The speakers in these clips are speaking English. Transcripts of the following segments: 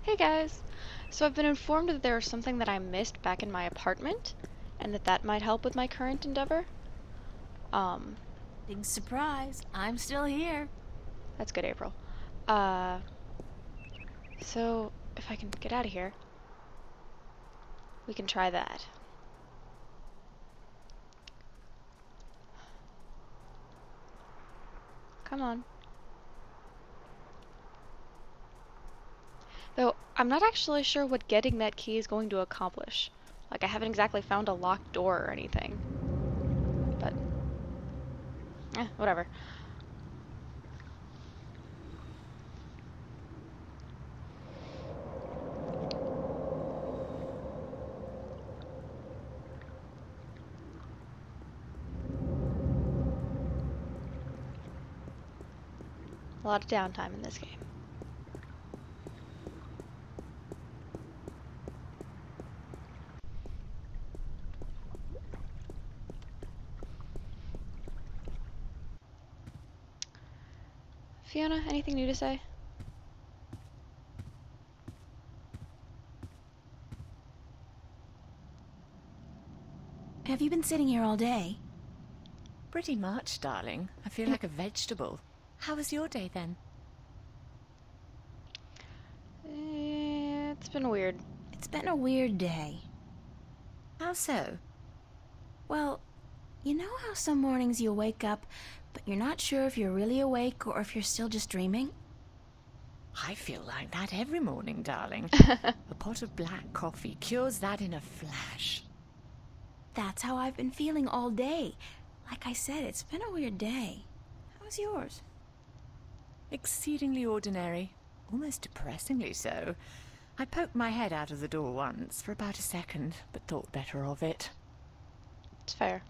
Hey guys! So I've been informed that there is something that I missed back in my apartment, and that might help with my current endeavor. Um, Big surprise. I'm still here. that's good, April. Uh, so if I can get out of here, we can try that. Come on. Though, I'm not actually sure what getting that key is going to accomplish. Like, I haven't exactly found a locked door or anything. But, whatever. A lot of downtime in this game. Fiona, anything new to say? Have you been sitting here all day? Pretty much, darling. I feel like a vegetable. How was your day then? It's been weird. It's been a weird day. How so? Well, you know how some mornings you wake up, but you're not sure if you're really awake or if you're still just dreaming? I feel like that every morning, darling. A pot of black coffee cures that in a flash. That's how I've been feeling all day. Like I said, it's been a weird day. How's yours? Exceedingly ordinary. Almost depressingly so. I poked my head out of the door once for about a second, but thought better of it. It's fair.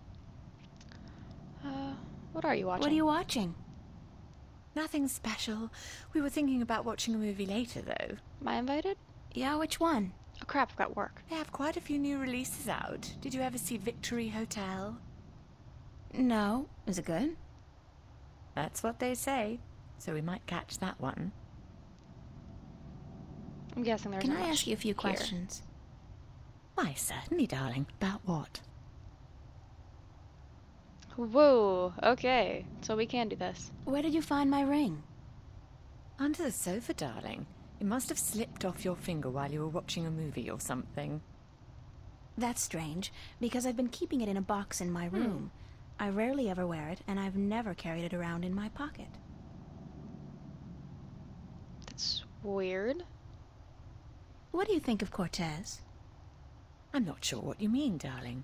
What are you watching? What are you watching? Nothing special. We were thinking about watching a movie later, though. Am I invited? Yeah, which one? Oh crap, I've got work. They have quite a few new releases out. Did you ever see Victory Hotel? No. Is it good? That's what they say. So we might catch that one. I'm guessing there's Can not I much ask you a few here. questions? Why, certainly, darling. About what? Whoa, okay. So we can do this. Where did you find my ring? Under the sofa, darling. It must have slipped off your finger while you were watching a movie or something. That's strange, because I've been keeping it in a box in my room. I rarely ever wear it, and I've never carried it around in my pocket. That's weird. What do you think of Cortez? I'm not sure what you mean, darling.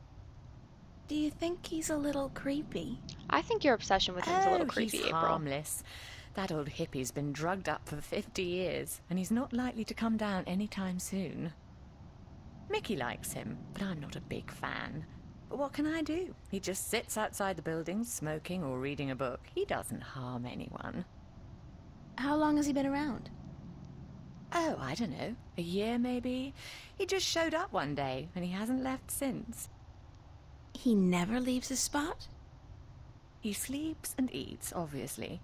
Do you think he's a little creepy? I think your obsession with him is a little creepy, he's April. harmless. That old hippie's been drugged up for 50 years, and he's not likely to come down anytime soon. Mickey likes him, but I'm not a big fan. But what can I do? He just sits outside the building, smoking or reading a book. He doesn't harm anyone. How long has he been around? Oh, I don't know. A year, maybe? He just showed up one day, and he hasn't left since. He never leaves his spot? He sleeps and eats, obviously.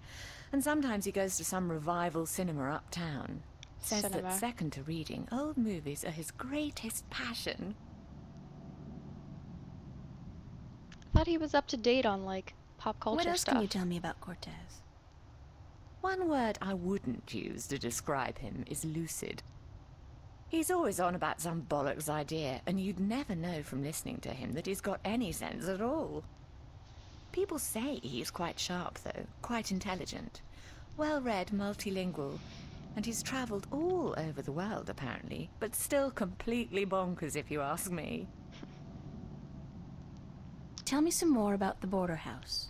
And sometimes he goes to some revival cinema uptown. Says that second to reading, old movies are his greatest passion. I thought he was up to date on, like, pop culture What else stuff. can you tell me about Cortez? One word I wouldn't use to describe him is lucid. He's always on about some bollocks idea, and you'd never know from listening to him that he's got any sense at all. People say he's quite sharp, though, quite intelligent, well-read, multilingual, and he's travelled all over the world, apparently, but still completely bonkers, if you ask me. Tell me some more about the border house.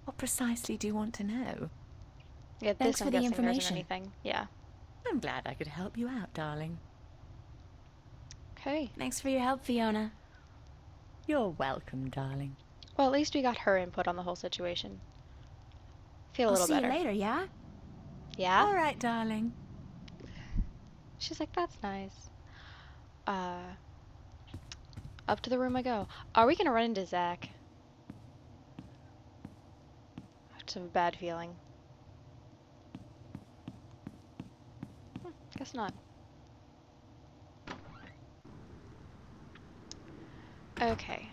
What precisely do you want to know? Yeah, Thanks this I'm for the guessing there isn't information. anything. Yeah. I'm glad I could help you out, darling. Okay. Thanks for your help, Fiona. You're welcome, darling. Well, at least we got her input on the whole situation. Feel a I'll little see better. you later, yeah? Yeah? All right, darling. She's like, that's nice. Up to the room I go. Are we gonna run into Zack? I have a bad feeling. Guess not. Okay,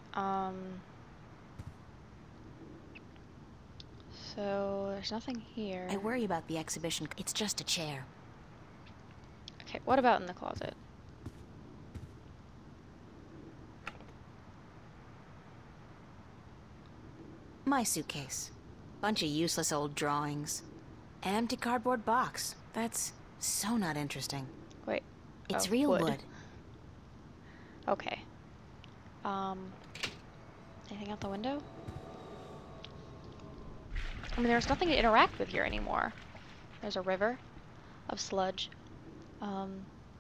so there's nothing here. I worry about the exhibition. It's just a chair. Okay, what about in the closet? My suitcase. Bunch of useless old drawings. An empty cardboard box. That's so not interesting. Wait. It's oh, real wood. Okay. Anything out the window? I mean, there's nothing to interact with here anymore. There's a river of sludge.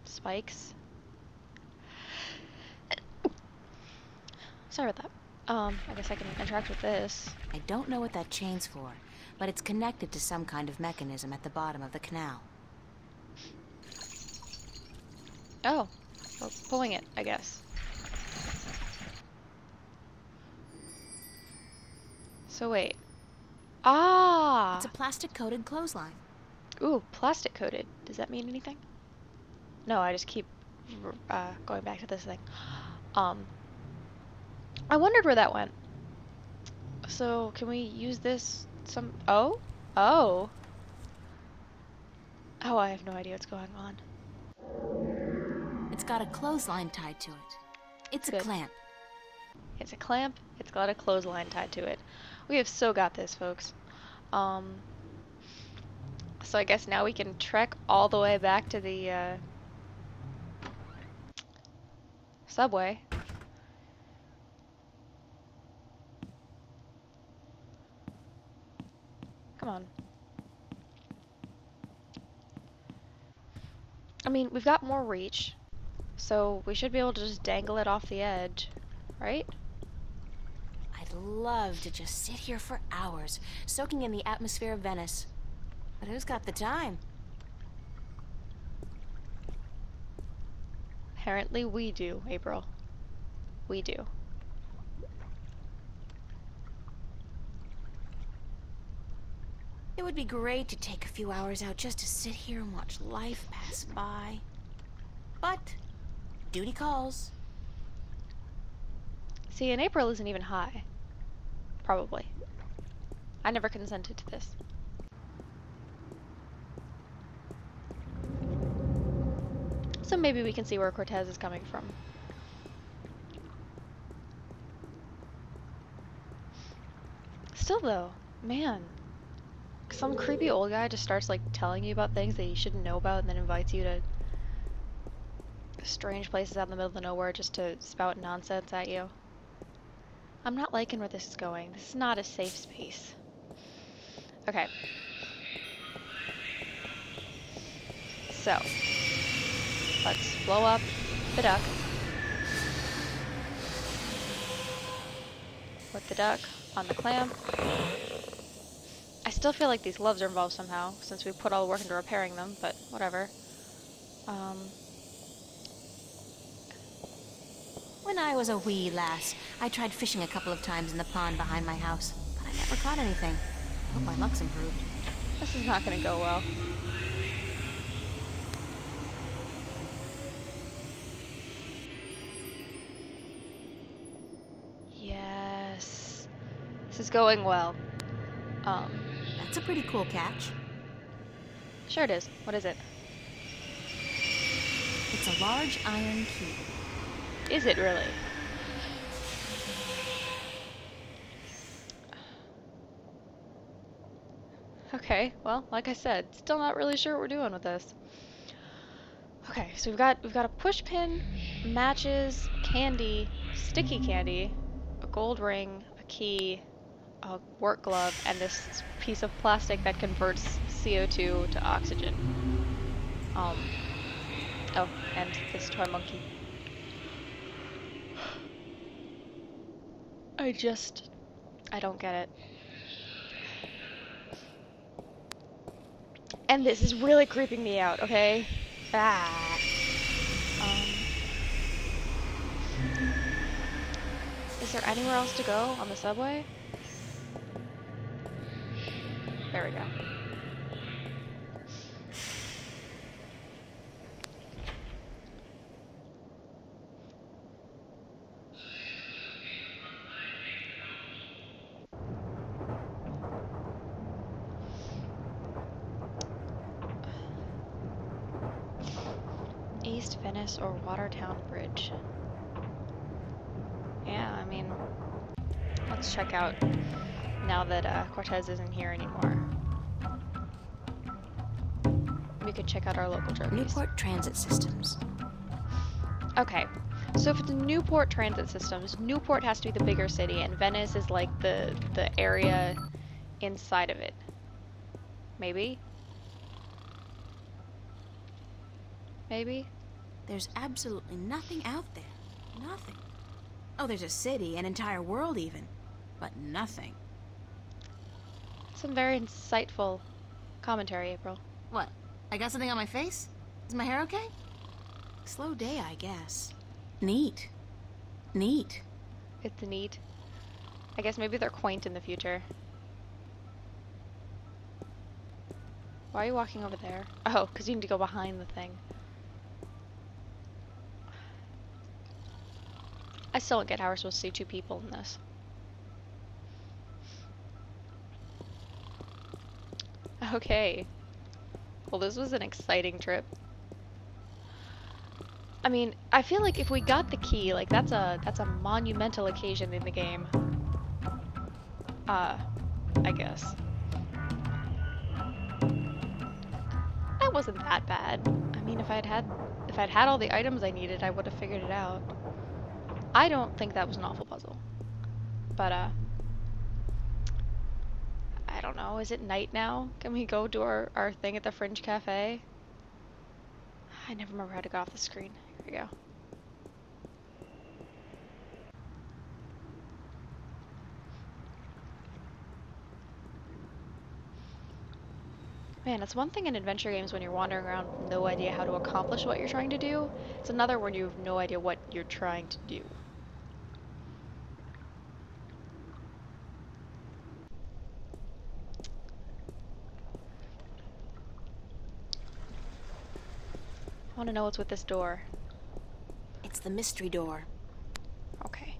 Spikes. Sorry about that. I guess I can interact with this. I don't know what that chain's for, but it's connected to some kind of mechanism at the bottom of the canal. Oh, we're pulling it, I guess. So wait. Ah! It's a plastic-coated clothesline. Ooh, plastic coated. Does that mean anything? No, I just keep going back to this thing. I wondered where that went. So, can we use this some... Oh? Oh! Oh, I have no idea what's going on. It's got a clothesline tied to it. It's a Good. clamp. It's a clamp. It's got a clothesline tied to it. We have so got this, folks. So I guess now we can trek all the way back to the subway. Come on. I mean, we've got more reach, so we should be able to just dangle it off the edge, right? I'd love to just sit here for hours, soaking in the atmosphere of Venice. But who's got the time? Apparently we do, April. We do. It would be great to take a few hours out just to sit here and watch life pass by. But duty calls. See, and April isn't even high. Probably. I never consented to this. So maybe we can see where Cortez is coming from. Still though, man. Some creepy old guy just starts like telling you about things that you shouldn't know about and then invites you to strange places out in the middle of nowhere just to spout nonsense at you. I'm not liking where this is going. This is not a safe space. Okay. So, let's blow up the duck. Put the duck on the clamp. I still feel like these gloves are involved somehow, since we put all the work into repairing them, but whatever. When I was a wee lass, I tried fishing a couple of times in the pond behind my house, but I never caught anything. Hope my luck's improved. This is not gonna go well. Yes. This is going well. That's a pretty cool catch. Sure it is. What is it? It's a large iron key. Is it really? Okay, well, like I said, still not really sure what we're doing with this. Okay, so we've got a push pin, matches, candy, sticky candy, a gold ring, a key, a work glove, and this piece of plastic that converts CO2 to oxygen. Oh, and this toy monkey. I don't get it. And this is really creeping me out, okay? Ah. Is there anywhere else to go on the subway? There we go. East Venice or Watertown Bridge. Yeah, I mean, let's check out now that Cortez isn't here anymore. We could check out our local trophies. Newport Transit Systems. Okay, so for the Newport transit systems, Newport has to be the bigger city, and Venice is like the area inside of it. Maybe? Maybe? There's absolutely nothing out there. Nothing. Oh, there's a city, an entire world even. But nothing. Some very insightful commentary, April. What? I got something on my face? Is my hair okay? Slow day, I guess. Neat. Neat. It's neat. I guess maybe they're quaint in the future. Why are you walking over there? Oh, because you need to go behind the thing. I still don't get how we're supposed to see two people in this. Okay. Well, this was an exciting trip. I mean, I feel like if we got the key, like that's a monumental occasion in the game. I guess. That wasn't that bad. I mean, if I'd had all the items I needed, I would have figured it out. I don't think that was an awful puzzle. But I don't know. Is it night now? Can we go do our thing at the Fringe Cafe? I never remember how to get off the screen. Here we go. Man, it's one thing in adventure games when you're wandering around with no idea how to accomplish what you're trying to do. It's another when you have no idea what you're trying to do. I want to know what's with this door. It's the mystery door. Okay.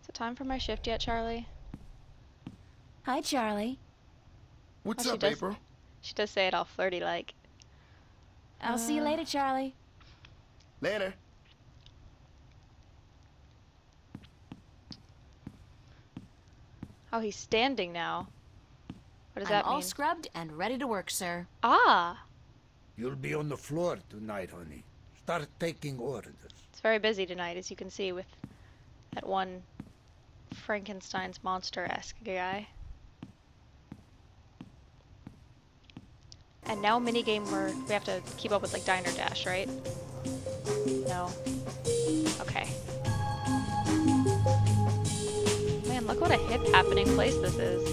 Is it time for my shift yet, Charlie? Hi, Charlie. What's Oh, up, April? She does say it all flirty like. I'll see you later, Charlie. Later. Oh, he's standing now. What does I'm that all mean? scrubbed and ready to work, sir. Ah! You'll be on the floor tonight, honey. Start taking orders. It's very busy tonight, as you can see, with that one Frankenstein's monster-esque guy. And now minigame where we have to keep up with like Diner Dash, right? No. Okay. Man, look what a hip happening place this is.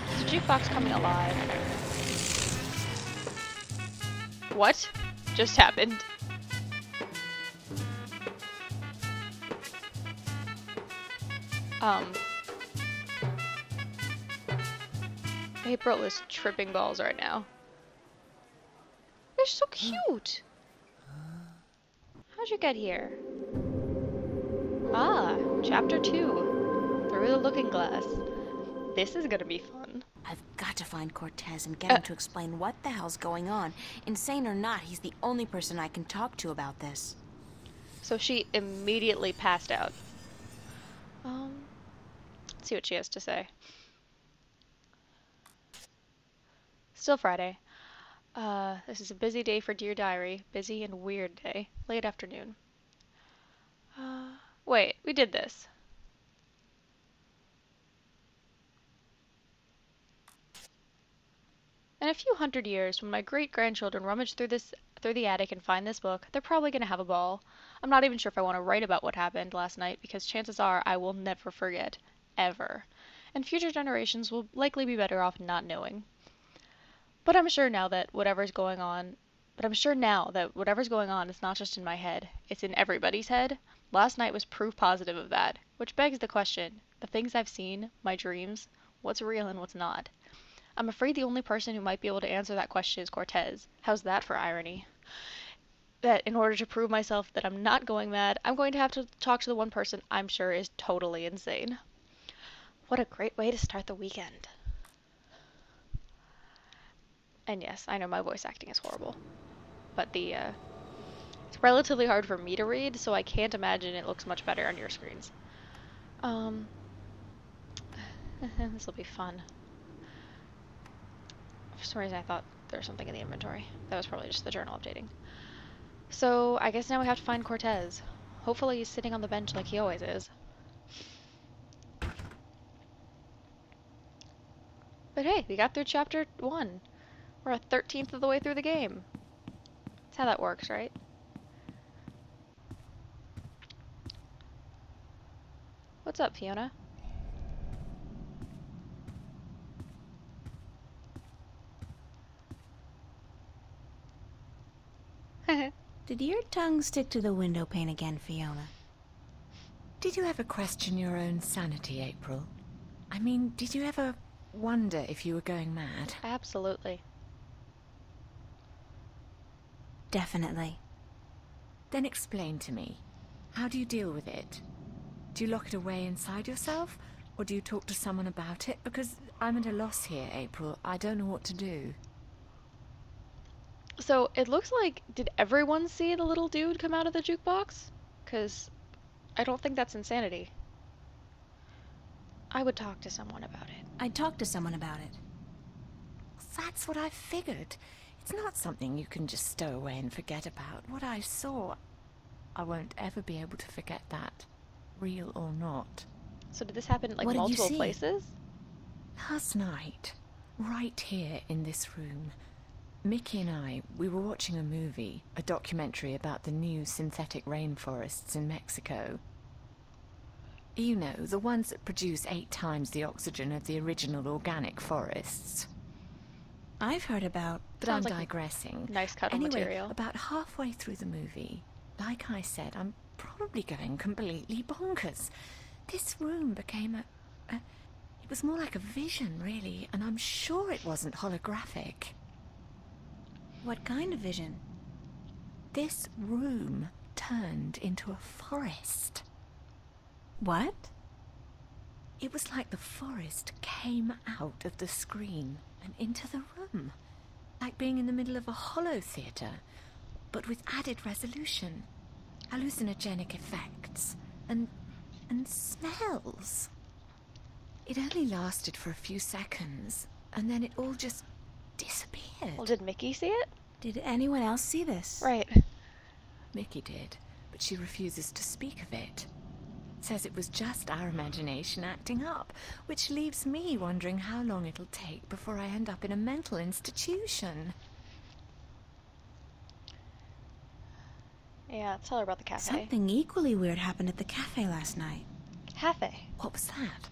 Is the jukebox coming alive? What just happened? April is tripping balls right now. They're so cute! How'd you get here? Ah, chapter 2. Through the looking glass. This is gonna be fun. I've got to find Cortez and get him to explain what the hell's going on. Insane or not, he's the only person I can talk to about this. So she immediately passed out. Let's see what she has to say. Still Friday. This is a busy day for Dear Diary. Busy and weird day. Late afternoon. Wait, we did this. In a few hundred years, when my great-grandchildren rummage through the attic and find this book, they're probably going to have a ball. I'm not even sure if I want to write about what happened last night, because chances are I will never forget. Ever. And future generations will likely be better off not knowing. But I'm sure now that whatever's going on is not just in my head, it's in everybody's head. Last night was proof positive of that, which begs the question, the things I've seen, my dreams, what's real and what's not? I'm afraid the only person who might be able to answer that question is Cortez. How's that for irony? that in order to prove myself that I'm not going mad, I'm going to have to talk to the one person I'm sure is totally insane. What a great way to start the weekend. And yes, I know my voice acting is horrible, but it's relatively hard for me to read, so I can't imagine it looks much better on your screens. This will be fun. For some reason I thought there was something in the inventory. That was probably just the journal updating. So I guess now we have to find Cortez. Hopefully he's sitting on the bench like he always is. But hey, we got through chapter 1. We're a 13th of the way through the game. That's how that works, right? What's up, Fiona? Did your tongue stick to the window pane again, Fiona? Did you ever question your own sanity, April? I mean, did you ever wonder if you were going mad? Absolutely. Definitely. Then explain to me. How do you deal with it? Do you lock it away inside yourself? Or do you talk to someone about it? Because I'm at a loss here, April. I don't know what to do. So it looks like, did everyone see the little dude come out of the jukebox? Because I don't think that's insanity. I would talk to someone about it. I'd talk to someone about it. That's what I figured. It's not something you can just stow away and forget about. What I saw, I won't ever be able to forget that, real or not. So did this happen like What did you multiple see? places? Last night, right here in this room, Mickey and I, we were watching a movie, a documentary about the new synthetic rainforests in Mexico. You know, the ones that produce 8 times the oxygen of the original organic forests. I've heard about... But Sounds I'm like digressing. nice cut of Anyway, material. about halfway through the movie, like I said, I'm probably going completely bonkers. This room became it was more like a vision, really, and I'm sure it wasn't holographic. What kind of vision? This room turned into a forest. What? It was like the forest came out of the screen and into the room. Like being in the middle of a hollow theatre, but with added resolution, hallucinogenic effects, and smells. It only lasted for a few seconds, and then it all just disappeared. Well, did Mickey see it? Did anyone else see this? Right. Mickey did, but she refuses to speak of it. Says it was just our imagination acting up, which leaves me wondering how long it'll take before I end up in a mental institution. Yeah, tell her about the cafe. Something equally weird happened at the cafe last night. Cafe. What was that?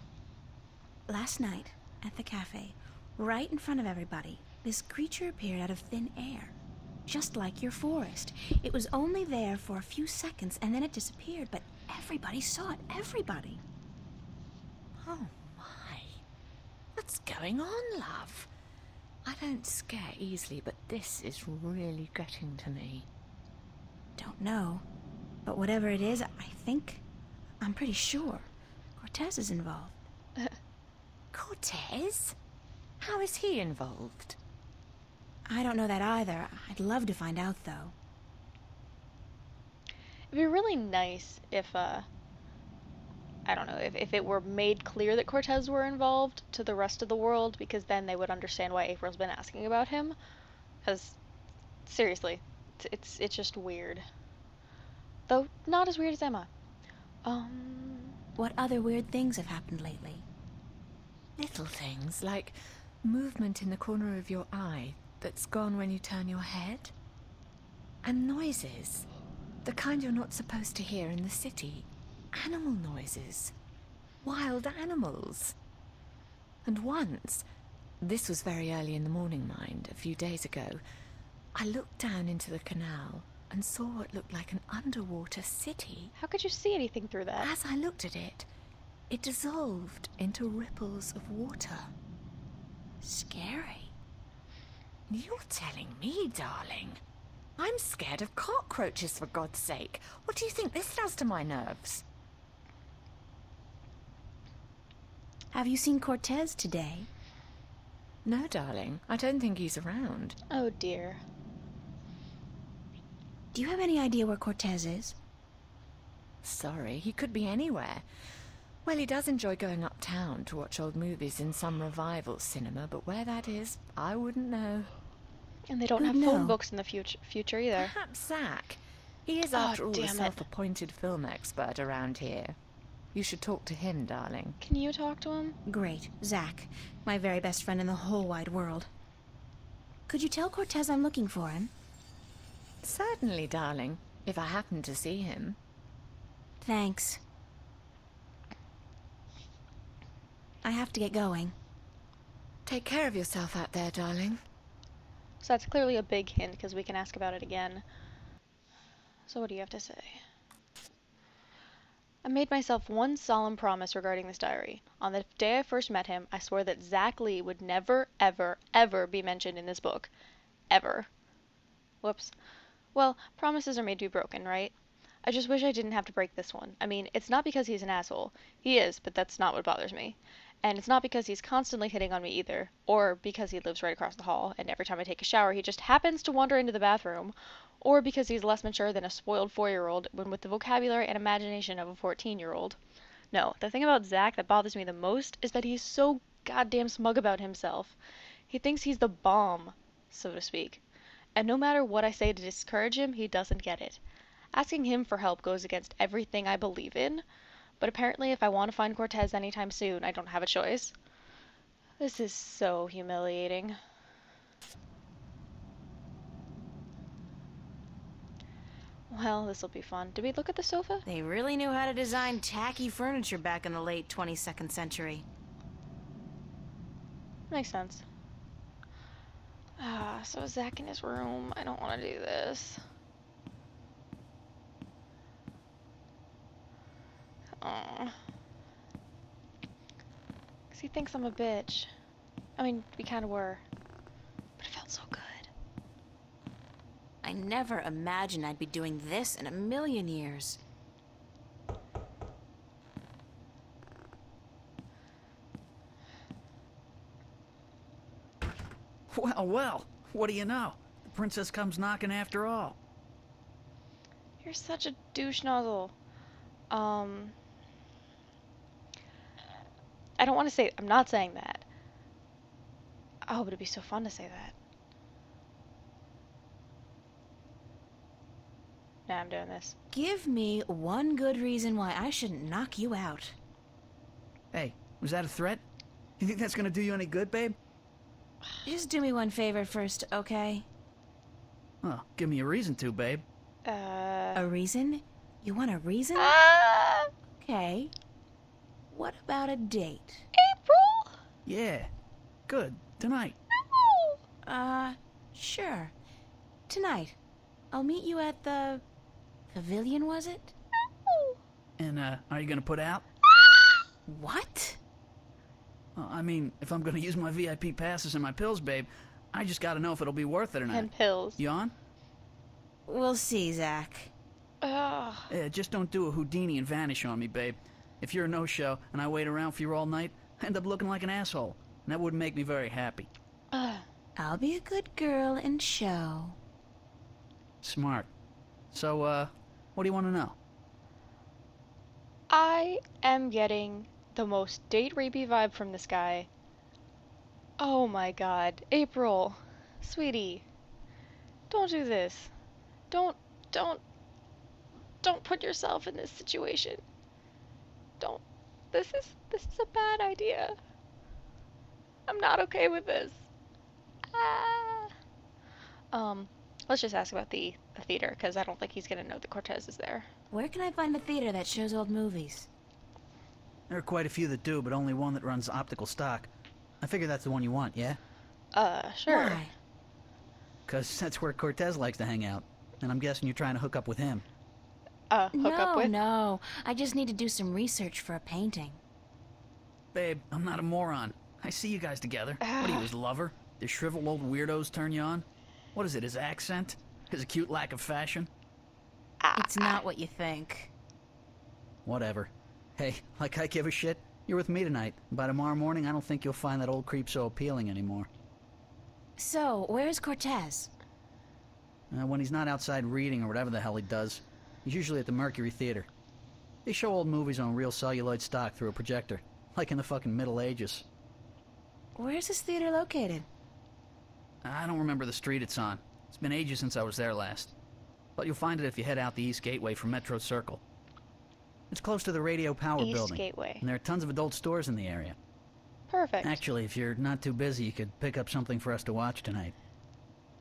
Last night, at the cafe, right in front of everybody, this creature appeared out of thin air. Just like your forest. It was only there for a few seconds and then it disappeared, but everybody saw it. Everybody. Oh my. What's going on, love? I don't scare easily, but this is really getting to me. Don't know. But whatever it is, I'm pretty sure Cortez is involved. Cortez? How is he involved? I don't know that either. I'd love to find out, though. It'd be really nice if, I don't know, if it were made clear that Cortez were involved to the rest of the world, because then they would understand why April's been asking about him. Because, seriously, it's just weird. Though, not as weird as Emma. What other weird things have happened lately? Little things, like movement in the corner of your eye that's gone when you turn your head. And noises. The kind you're not supposed to hear in the city. Animal noises. Wild animals. And once, this was very early in the morning, mind, a few days ago, I looked down into the canal and saw what looked like an underwater city. How could you see anything through that? As I looked at it, it dissolved into ripples of water. Scary. You're telling me, darling. I'm scared of cockroaches, for God's sake. What do you think this does to my nerves? Have you seen Cortez today? No, darling. I don't think he's around. Oh dear. Do you have any idea where Cortez is? Sorry, he could be anywhere. Well, he does enjoy going uptown to watch old movies in some revival cinema, but where that is, I wouldn't know. And they don't Who'd have phone know? books in the future either. Perhaps Zack. He is, Oh, after all, the damn it. self-appointed film expert around here. You should talk to him, darling. Can you talk to him? Great. Zack, my very best friend in the whole wide world. Could you tell Cortez I'm looking for him? Certainly, darling, if I happen to see him. Thanks. I have to get going. Take care of yourself out there, darling. So that's clearly a big hint because we can ask about it again. So what do you have to say? I made myself one solemn promise regarding this diary. On the day I first met him, I swore that Zack Lee would never, ever, ever be mentioned in this book. Ever. Whoops. Well, promises are made to be broken, right? I just wish I didn't have to break this one. I mean, it's not because he's an asshole. He is, but that's not what bothers me. And it's not because he's constantly hitting on me either, or because he lives right across the hall, and every time I take a shower he just happens to wander into the bathroom, or because he's less mature than a spoiled 4-year-old when with the vocabulary and imagination of a 14-year-old. No, the thing about Zack that bothers me the most is that he's so goddamn smug about himself. He thinks he's the bomb, so to speak. And no matter what I say to discourage him, he doesn't get it. Asking him for help goes against everything I believe in, but apparently if I want to find Cortez anytime soon, I don't have a choice. This is so humiliating. Well, this'll be fun. Did we look at the sofa? They really knew how to design tacky furniture back in the late 22nd century. Makes sense. So Zack in his room. I don't want to do this. Aw. 'Cause he thinks I'm a bitch. I mean, we kind of were. But it felt so good. I never imagined I'd be doing this in a million years. Well, well, what do you know? The princess comes knocking after all. You're such a douche nozzle. I don't want to say, I'm not saying that. Oh, but it'd be so fun to say that. Nah, I'm doing this. Give me one good reason why I shouldn't knock you out. Hey, was that a threat? You think that's gonna do you any good, babe? Just do me one favor first, okay? Oh, give me a reason to, babe. A reason? You want a reason? Ah! Okay. What about a date? April? Yeah. Good. Tonight. Sure. Tonight. I'll meet you at the... pavilion, was it? And, are you gonna put out? What? Well, I mean, if I'm gonna use my VIP passes and my pills, babe, I just gotta know if it'll be worth it or not. And pills. You on? We'll see, Zack. Ugh. Yeah, just don't do a Houdini and vanish on me, babe. If you're a no-show and I wait around for you all night, I end up looking like an asshole. And that wouldn't make me very happy. I'll be a good girl and show. Smart. So, what do you want to know? I am getting the most date rapey vibe from this guy. Oh my god. April. Sweetie. Don't do this. Don't put yourself in this situation. Don't. This is a bad idea. I'm not okay with this. Let's just ask about the theater, because I don't think he's gonna know that Cortez is there. Where can I find a theater that shows old movies? There are quite a few that do, but only one that runs optical stock. I figure that's the one you want, yeah? Sure. Why? 'Cause that's where Cortez likes to hang out. And I'm guessing you're trying to hook up with him. Hook up with? No. I just need to do some research for a painting. Babe, I'm not a moron. I see you guys together. What are you, his lover? The shriveled old weirdos turn you on? What is it, his accent? His acute lack of fashion? It's not what you think. Whatever. Hey, like I give a shit, you're with me tonight. By tomorrow morning, I don't think you'll find that old creep so appealing anymore. So, where's Cortez? When he's not outside reading or whatever the hell he does, he's usually at the Mercury Theater. They show old movies on real celluloid stock through a projector, like in the fucking Middle Ages. Where's this theater located? I don't remember the street it's on. It's been ages since I was there last. But you'll find it if you head out the East Gateway from Metro Circle. It's close to the Radio Power East Building. Gateway. And there are tons of adult stores in the area. Perfect. Actually, if you're not too busy, you could pick up something for us to watch tonight.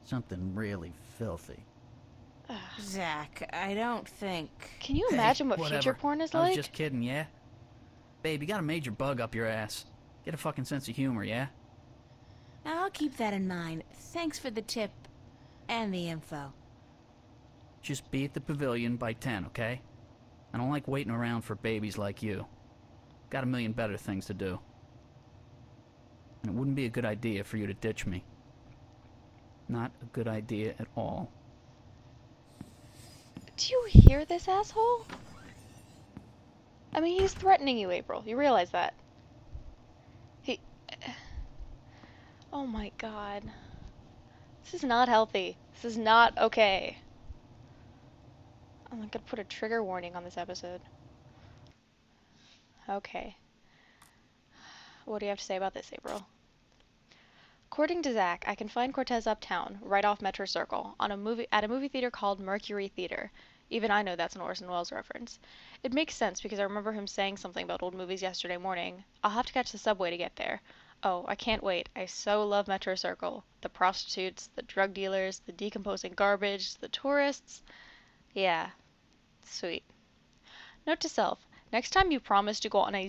Something really filthy. Zack, I don't think... Can you imagine what whatever. feature porn is I like? was just kidding, yeah? Babe, you got a major bug up your ass. Get a fucking sense of humor, yeah? I'll keep that in mind. Thanks for the tip and the info. Just be at the pavilion by 10, okay? I don't like waiting around for babies like you. Got a million better things to do. And it wouldn't be a good idea for you to ditch me. Not a good idea at all. Do you hear this asshole? I mean, he's threatening you, April. You realize that? He... Oh my god. This is not healthy. This is not okay. I'm gonna put a trigger warning on this episode. Okay. What do you have to say about this, April? According to Zack, I can find Cortez uptown, right off Metro Circle, at a movie theater called Mercury Theater. Even I know that's an Orson Welles reference. It makes sense because I remember him saying something about old movies yesterday morning. I'll have to catch the subway to get there. Oh, I can't wait. I so love Metro Circle. The prostitutes, the drug dealers, the decomposing garbage, the tourists. Yeah. Sweet. Note to self, next time you promise to go on a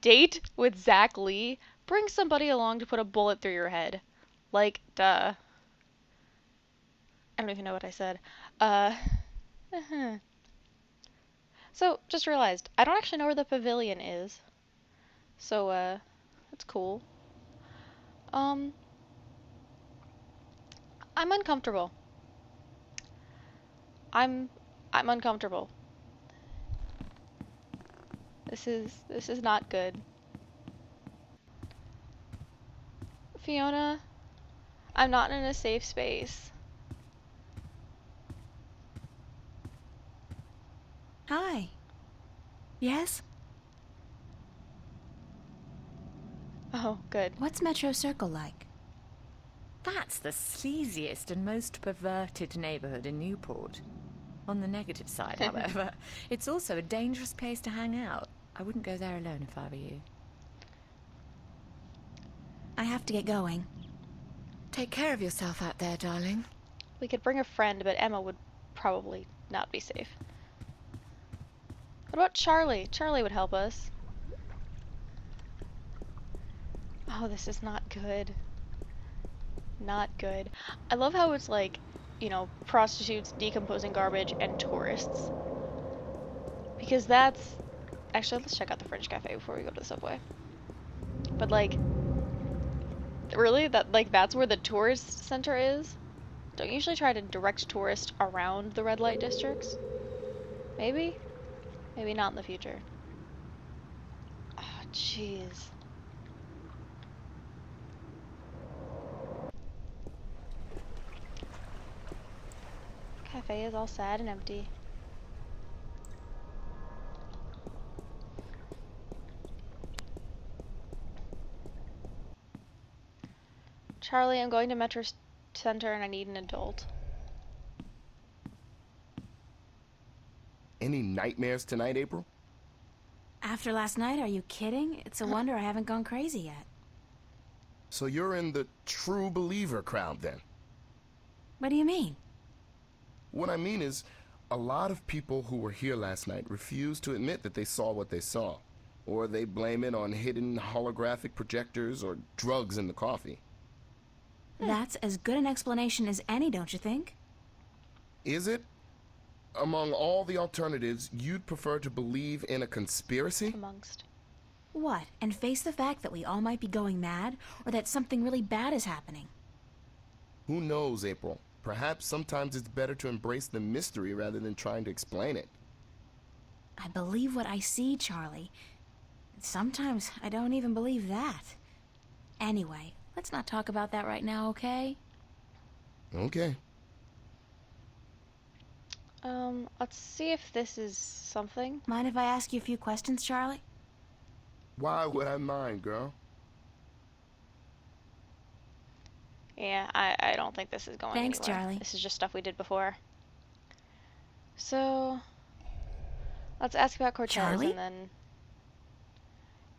date with Zack Lee, bring somebody along to put a bullet through your head. Like, duh. I don't even know what I said. So, just realized, I don't actually know where the pavilion is. So, that's cool. I'm uncomfortable. I'm uncomfortable. This is not good. Fiona, I'm not in a safe space. Hi. Yes? Oh, good. What's Metro Circle like? That's the sleaziest and most perverted neighborhood in Newport. On the negative side, however, it's also a dangerous place to hang out. I wouldn't go there alone if I were you. I have to get going. Take care of yourself out there, darling. We could bring a friend, but Emma would probably not be safe. What about Charlie? Charlie would help us. Oh, this is not good. Not good. I love how it's like, you know, prostitutes, decomposing garbage, and tourists. Because that's... Actually, let's check out the French cafe before we go to the subway. But, like... Really? That's where the tourist center is? Don't you usually try to direct tourists around the red light districts? Maybe? Maybe not in the future. Oh, jeez. Cafe is all sad and empty. Charlie, I'm going to Metro Center and I need an adult. Any nightmares tonight, April? After last night, are you kidding? It's a wonder I haven't gone crazy yet. So you're in the true believer crowd then? What do you mean? What I mean is, a lot of people who were here last night refuse to admit that they saw what they saw. Or they blame it on hidden holographic projectors or drugs in the coffee. That's as good an explanation as any, don't you think? Is it? Among all the alternatives, you'd prefer to believe in a conspiracy? Amongst. What, and face the fact that we all might be going mad, or that something really bad is happening? Who knows, April? Perhaps sometimes it's better to embrace the mystery rather than trying to explain it. I believe what I see, Charlie. Sometimes I don't even believe that. Anyway, let's not talk about that right now, okay? Okay. Let's see if this is something. Mind if I ask you a few questions, Charlie? Why would I mind, girl? Yeah, I don't think this is going Thanks, anywhere. Charlie. This is just stuff we did before. So, let's ask about Cortez, Charlie? and then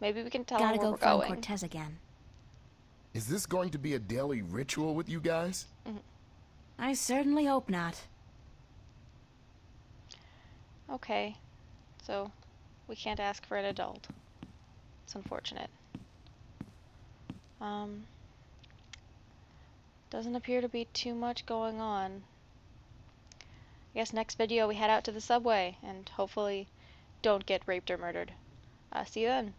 maybe we can tell him Gotta where go we're find going. Cortez again. Is this going to be a daily ritual with you guys? I certainly hope not. Okay, so we can't ask for an adult. It's unfortunate. Doesn't appear to be too much going on. I guess next video we head out to the subway and hopefully don't get raped or murdered. See you then.